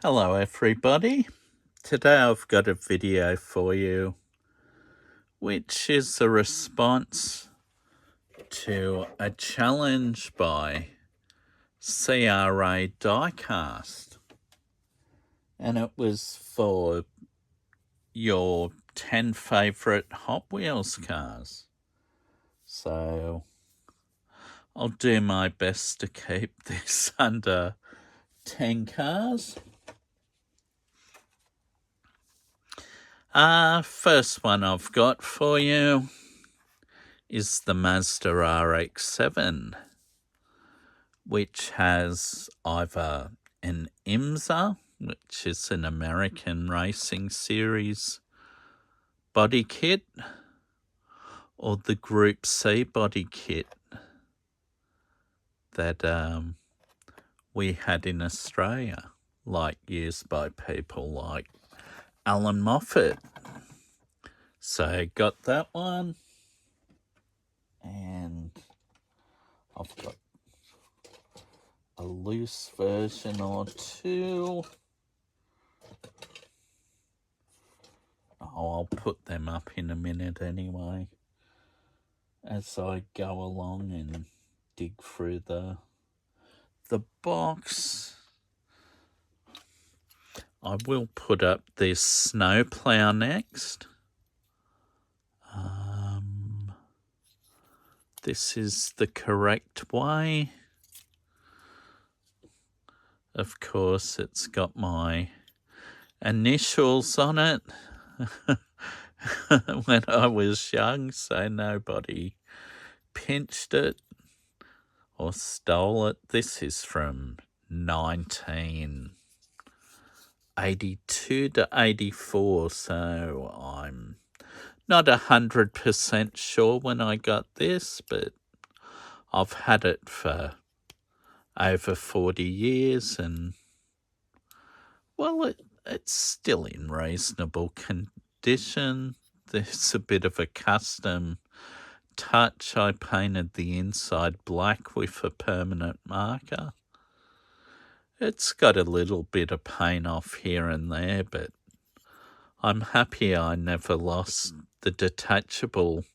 Hello everybody. Today I've got a video for you which is a response to a challenge by CRA Diecast, and it was for your 10 favourite Hot Wheels cars. So I'll do my best to keep this under 10 cars. First one I've got for you is the Mazda RX-7, which has either an IMSA, which is an American Racing Series body kit, or the Group C body kit that we had in Australia, like used by people like Alan Moffat. So got that one, and I've got a loose version or two. Oh, I'll put them up in a minute anyway, as I go along and dig through the box. I will put up this snowplow next. This is the correct way. Of course, it's got my initials on it when I was young, so nobody pinched it or stole it. This is from 1982 to 84, so I'm not 100% sure when I got this, but I've had it for over 40 years, and well, it's still in reasonable condition. There's a bit of a custom touch. I painted the inside black with a permanent marker. It's got a little bit of paint off here and there, but I'm happy I never lost the detachable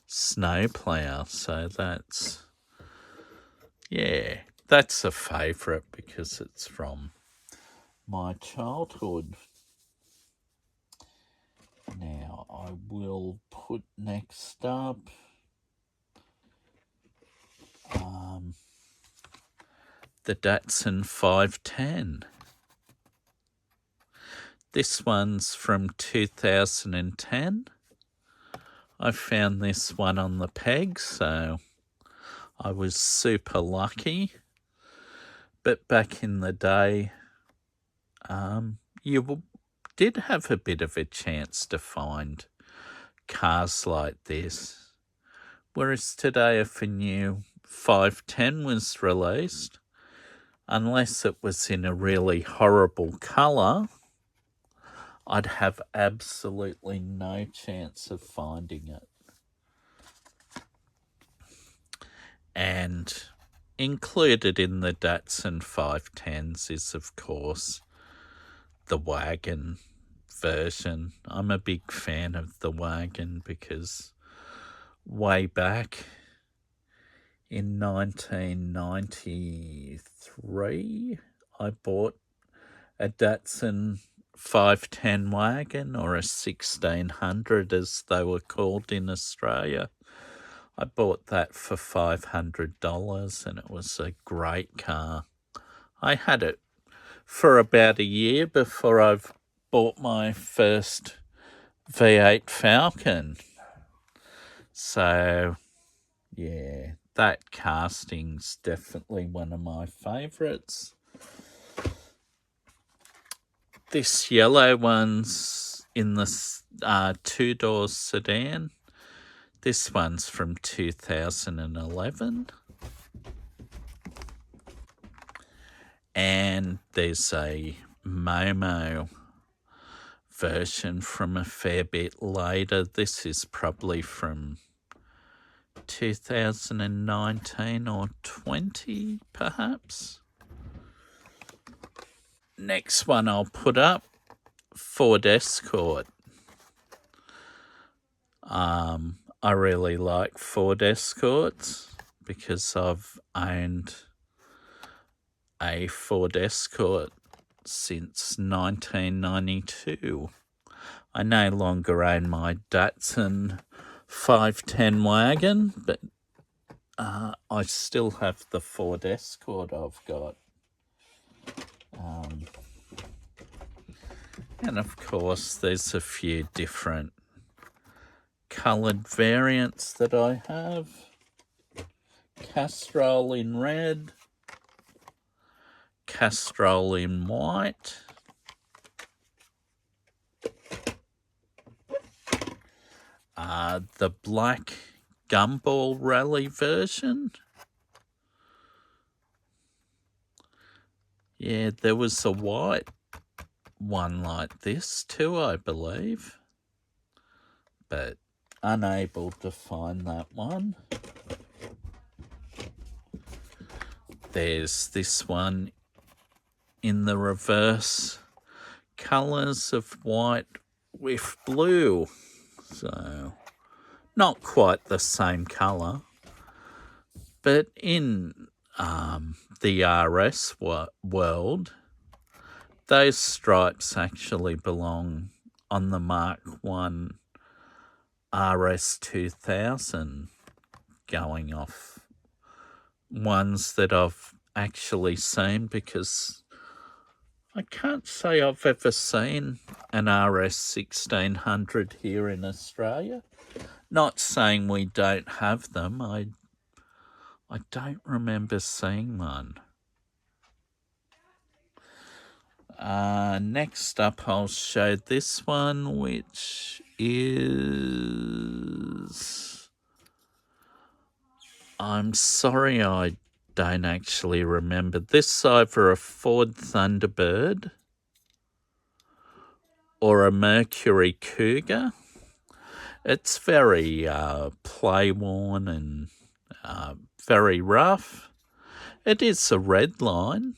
snowplow. So that's a favourite because it's from my childhood. Now I will put next up the Datsun 510. This one's from 2010. I found this one on the peg, so I was super lucky. But back in the day, you did have a bit of a chance to find cars like this. Whereas today, if a new 510 was released, unless it was in a really horrible colour, I'd have absolutely no chance of finding it. And included in the Datsun 510s is, of course, the wagon version. I'm a big fan of the wagon because way back in 1993, I bought a Datsun 510 wagon, or a 1600 as they were called in Australia. I bought that for $500, and it was a great car. I had it for about a year before I've bought my first V8 Falcon. So, yeah, that casting's definitely one of my favourites. This yellow one's in the two-door sedan. This one's from 2011. And there's a Momo version from a fair bit later. This is probably from 2019 or 20, perhaps. Next one I'll put up, Ford Escort. I really like Ford Escorts because I've owned a Ford Escort since 1992. I no longer own my Datsun 510 wagon, but I still have the Ford Escort I've got. And of course, there's a few different coloured variants that I have. Castrol in red, Castrol in white, the black Gumball Rally version. Yeah, there was a white one like this too, I believe, but unable to find that one. There's this one in the reverse colours of white with blue, so not quite the same colour, but in the RS world, those stripes actually belong on the Mark 1 RS 2000, going off ones that I've actually seen, because I can't say I've ever seen an RS 1600 here in Australia. Not saying we don't have them. I don't remember seeing one. Next up, I'll show this one, which is... I'm sorry, I don't actually remember. This is either a Ford Thunderbird or a Mercury Cougar. It's very play-worn and very rough. It is a red line.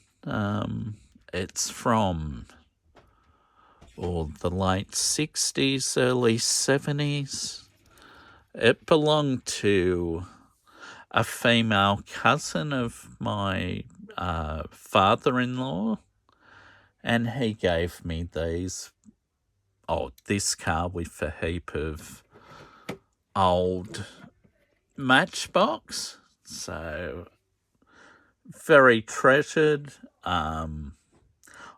It's from the late 60s, early 70s. It belonged to a female cousin of my father-in-law, and he gave me this car with a heap of old Matchbox, so very treasured.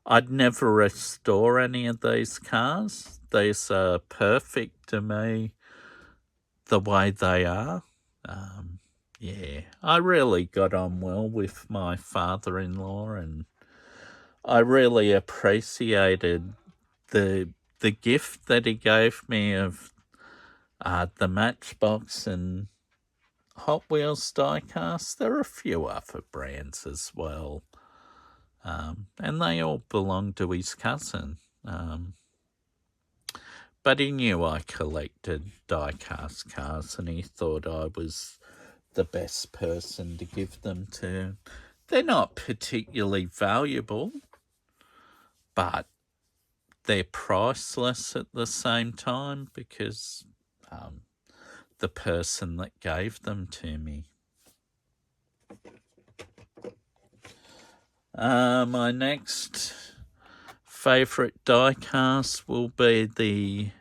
I'd never restore any of these cars. These are perfect to me the way they are. Yeah, I really got on well with my father-in-law, and I really appreciated the gift that he gave me of the Matchbox and Hot Wheels Diecast. There are a few other brands as well, and they all belong to his cousin. But he knew I collected diecast cars, and he thought I was the best person to give them to. They're not particularly valuable, but they're priceless at the same time because the person that gave them to me. My next favourite diecast will be the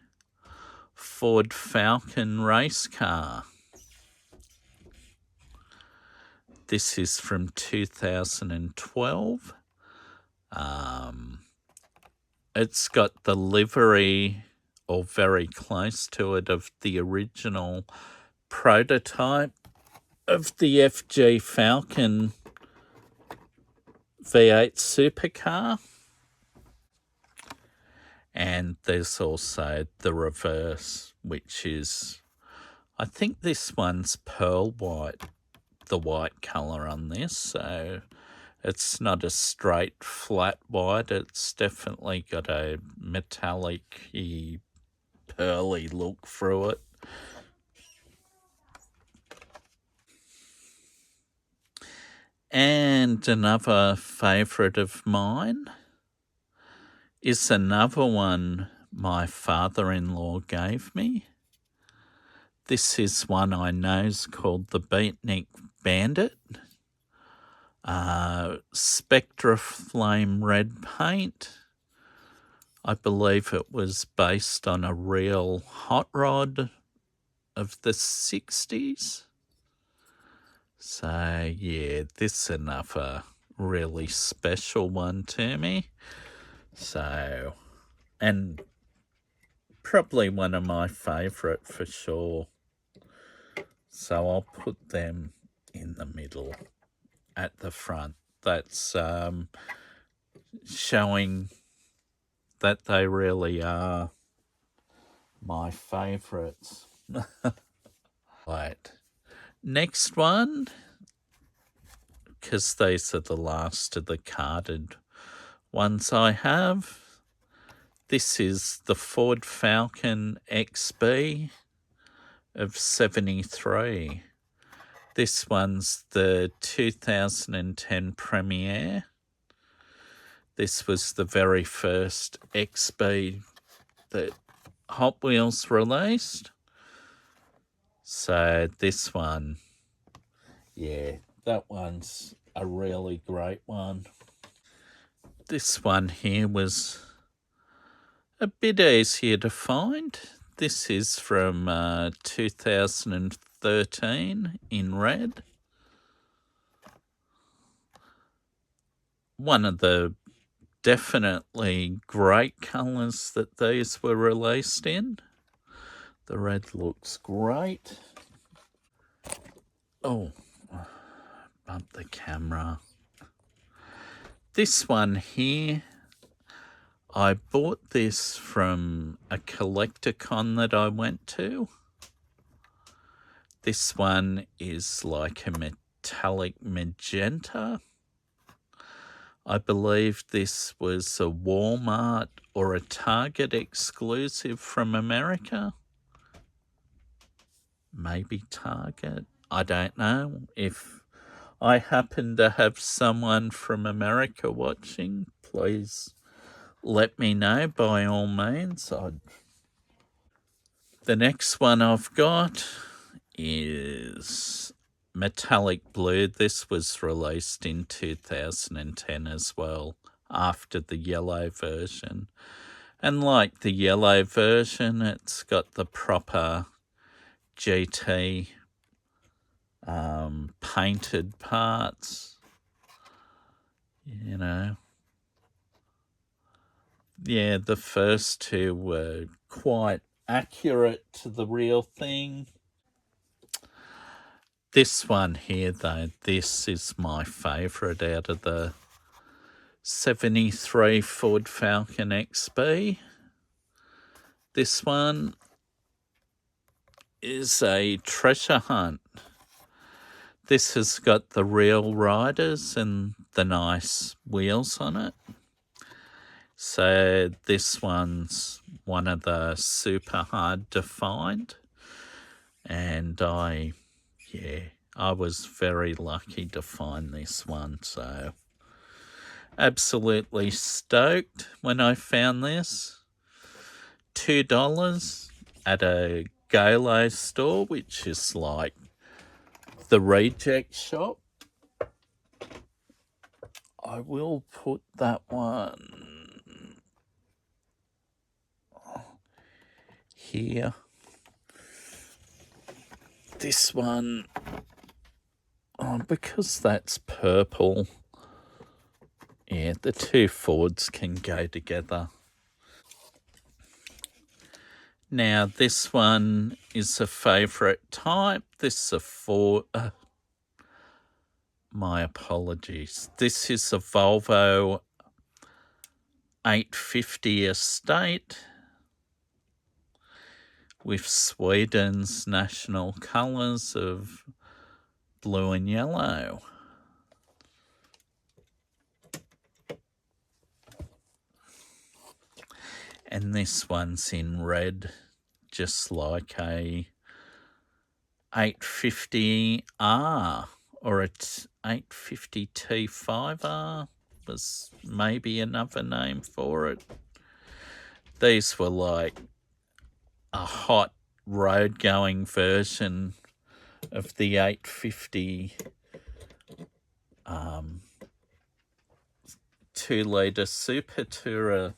Ford Falcon race car. This is from 2012. It's got the livery, or very close to it, of the original prototype of the FG Falcon V8 supercar. And there's also the reverse, which is, I think this one's pearl white, the white colour on this, so it's not a straight flat white. It's definitely got a metallic-y, pearly look through it. And another favourite of mine is another one my father-in-law gave me. This is one I know is called the Beatnik Bandit. Spectra Flame Red paint. I believe it was based on a real hot rod of the 60s. So, yeah, this is another really special one to me. So, and probably one of my favourite for sure. So I'll put them in the middle at the front. That's showing that they really are my favourites. Right. Next one, because these are the last of the carded ones I have. This is the Ford Falcon XB of 73. This one's the 2010 premiere. This was the very first XB that Hot Wheels released. So this one, yeah, that one's a really great one. This one here was a bit easier to find. This is from 2013 in red. One of the definitely great colours that these were released in. The red looks great. Oh, bump the camera. This one here, I bought this from a collector-con that I went to. This one is like a metallic magenta. I believe this was a Walmart or a Target exclusive from America. Maybe Target. I don't know. If I happen to have someone from America watching, please let me know by all means. The next one I've got is metallic blue. This was released in 2010 as well, after the yellow version. And like the yellow version, it's got the proper GT painted parts, you know. Yeah, the first two were quite accurate to the real thing. This one here, though, this is my favourite out of the 73 Ford Falcon XB. This one is a treasure hunt. This has got the real riders and the nice wheels on it. So this one's one of the super hard to find. And I was very lucky to find this one. So absolutely stoked when I found this. $2 at a Galo store, which is like the reject shop. I will put that one here. This one, because that's purple, yeah, the two Fords can go together. Now, this one is a favourite type. This is a Ford... my apologies. This is a Volvo 850 Estate with Sweden's national colours of blue and yellow. And this one's in red, just like a 850R or a 850 T5R was maybe another name for it. These were like a hot road-going version of the 850 2-litre Super Tourer.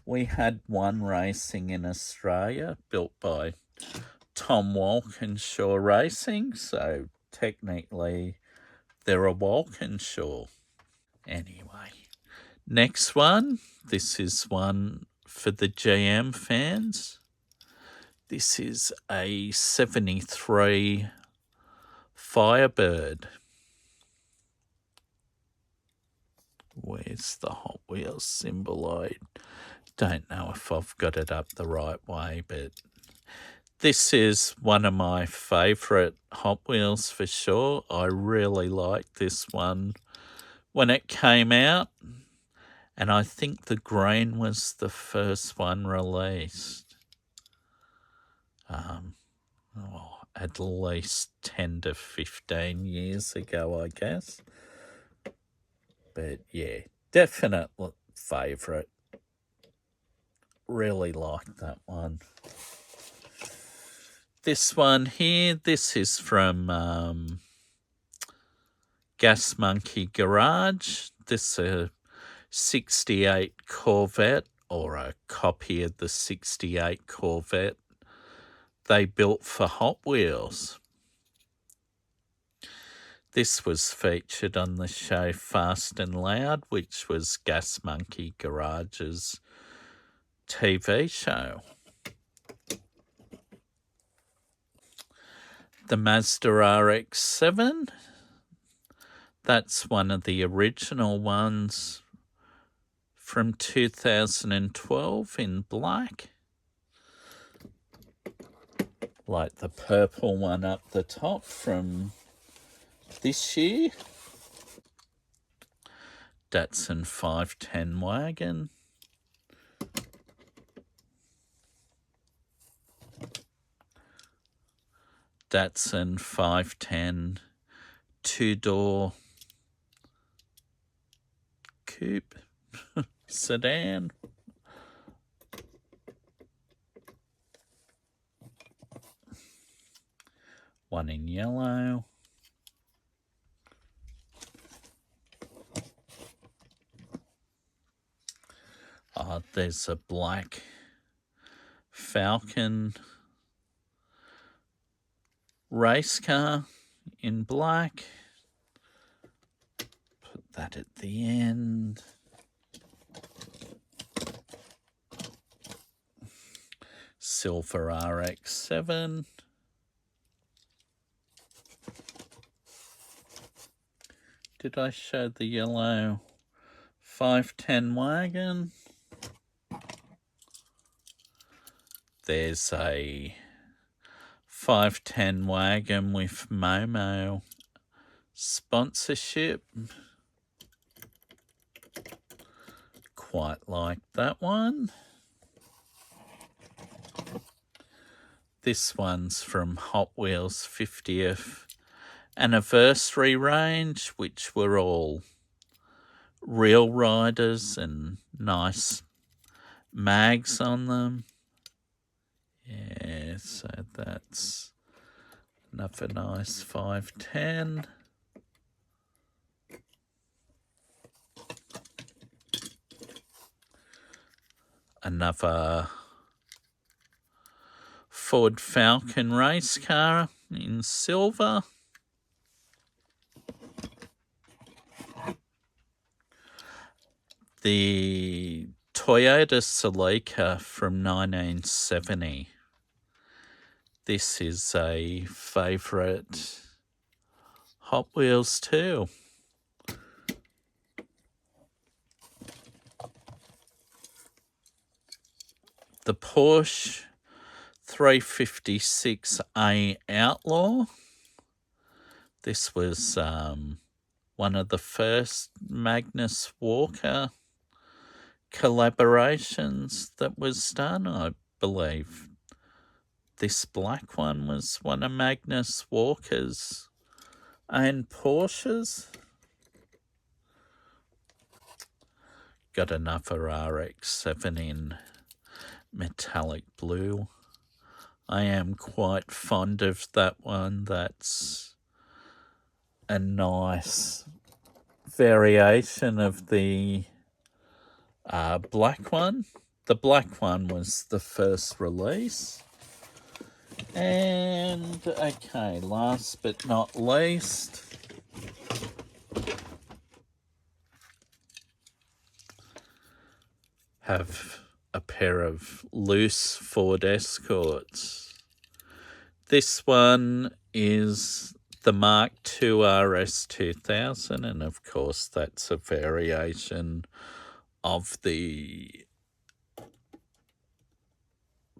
We had one racing in Australia built by Tom Walkinshaw Racing, so technically they're a Walkinshaw. Anyway, next one. This is one for the GM fans. This is a 73 Firebird. Where's the Hot Wheels symbol? I don't know if I've got it up the right way, but this is one of my favourite Hot Wheels for sure. I really liked this one when it came out, and I think the green was the first one released. At least 10 to 15 years ago, I guess. But yeah, definite favourite. Really like that one. This one here, this is from Gas Monkey Garage. This is a 68 Corvette, or a copy of the 68 Corvette they built for Hot Wheels. This was featured on the show Fast and Loud, which was Gas Monkey Garage's TV show. The Mazda RX-7, that's one of the original ones from 2012 in black. Like the purple one up the top from this year. Datsun 510 wagon. Datsun 510 two-door coupe sedan. One in yellow. There's a black Falcon race car in black. Put that at the end. Silver RX-7. Did I show the yellow 510 wagon? There's a 510 wagon with Momo sponsorship. Quite like that one. This one's from Hot Wheels 50th anniversary range, which were all real riders and nice mags on them. Yeah, so that's another nice 510. Another Ford Falcon race car in silver. The Toyota Celica from 1970. This is a favourite Hot Wheels too. The Porsche 356A Outlaw. This was one of the first Magnus Walker collaborations that was done, I believe. This black one was one of Magnus Walker's own Porsches. Got another RX-7 in metallic blue. I am quite fond of that one. That's a nice variation of the black one. The black one was the first release. And, okay, last but not least, have a pair of loose Ford Escorts. This one is the Mark II RS 2000, and of course that's a variation of the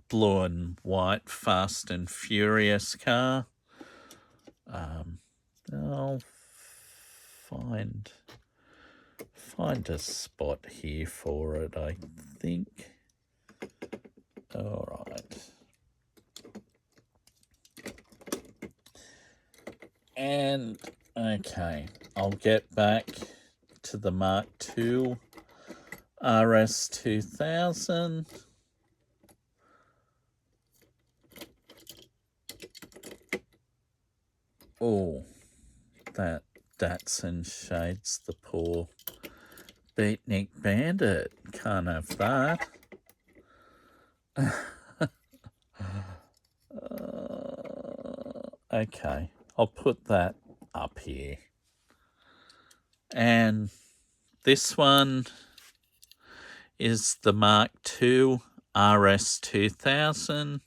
blue and white Fast and Furious car. I'll find a spot here for it, I think. All right. And, okay, I'll get back to the Mark II RS 2000. Oh, that Datsun shades the poor Beatnik Bandit. Can't have that. Okay, I'll put that up here. And this one is the Mark II RS 2000.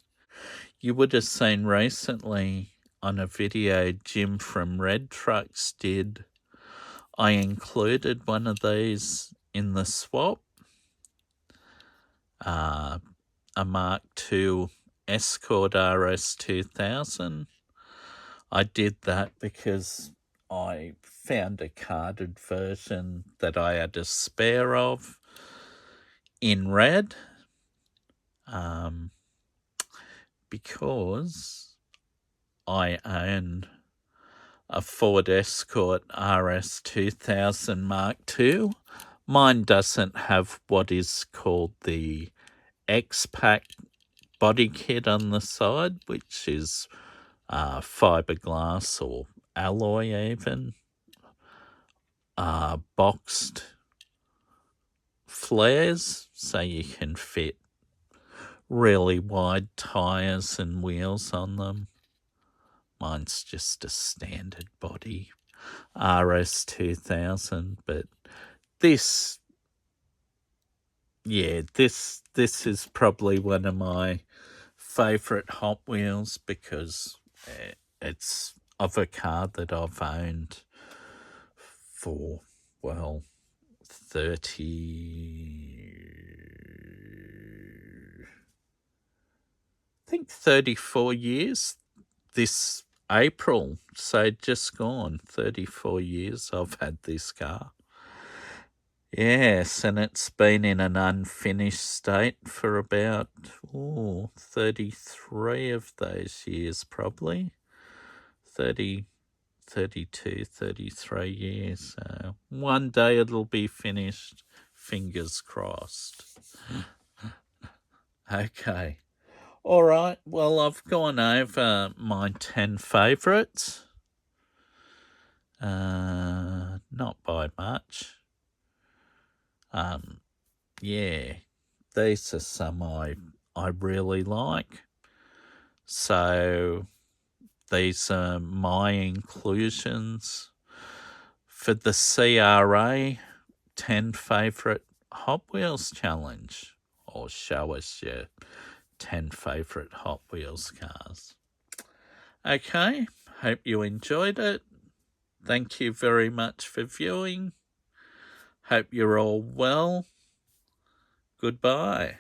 You would have seen recently on a video Jim from Red Trucks did, I included one of these in the swap, a Mark II Escort RS 2000. I did that because I found a carded version that I had a spare of in red, because I own a Ford Escort RS 2000 Mark II. Mine doesn't have what is called the X-Pack body kit on the side, which is fiberglass or alloy even, boxed flares, so you can fit really wide tyres and wheels on them. Mine's just a standard body RS 2000, but this is probably one of my favourite Hot Wheels because it's of a car that I've owned for, well, 34 years this April, so just gone 34 years I've had this car. Yes, and it's been in an unfinished state for about 33 of those years, probably. 32, 33 years. So one day it'll be finished, fingers crossed. Okay. All right, well, I've gone over my 10 favourites. Not by much. Yeah, these are some I really like. So these are my inclusions for the CRA 10 Favourite Hot Wheels Challenge, or show us your 10 favourite Hot Wheels cars. Okay, hope you enjoyed it. Thank you very much for viewing. Hope you're all well. Goodbye.